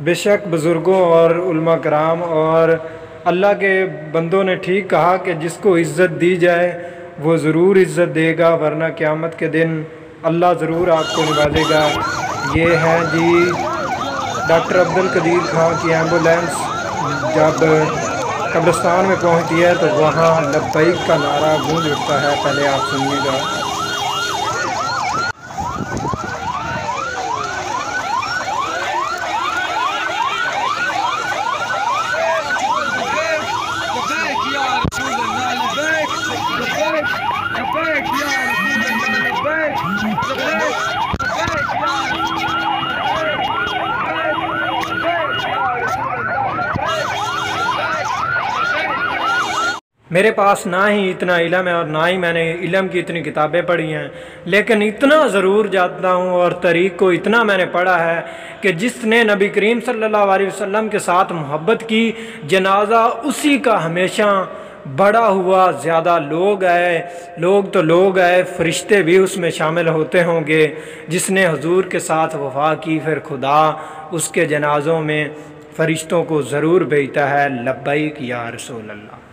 بے شک بزرگوں اور علماء کرام اور اللہ کے بندوں نے ٹھیک کہا کہ جس کو عزت دی جائے وہ ضرور عزت دے گا، ورنہ قیامت کے دن اللہ ضرور آپ کو نوازے گا۔ یہ ہے جی ڈاکٹر عبدالقدیر خان کی ایمبولینس جب قبرستان میں پہنچتی ہے تو وہاں لبیک کا نعرہ گونج اٹھتا ہے، پہلے آپ سنیے گا۔ میرے پاس نہ ہی اتنا علم ہے اور نہ ہی میں نے علم کی اتنی کتابیں پڑھی ہیں، لیکن اتنا ضرور جانتا ہوں اور طریق کو اتنا میں نے پڑھا ہے کہ جس نے نبی کریم صلی اللہ علیہ وسلم کے ساتھ محبت کی، جنازہ اسی کا ہمیشہ بڑا ہوا۔ زیادہ لوگ آئے، فرشتے بھی اس میں شامل ہوتے ہوں گے۔ جس نے حضور کے ساتھ وفا کی، پھر خدا اس کے جنازوں میں فرشتوں کو ضرور بھیجتا ہے، لبیک یا رسول اللہ۔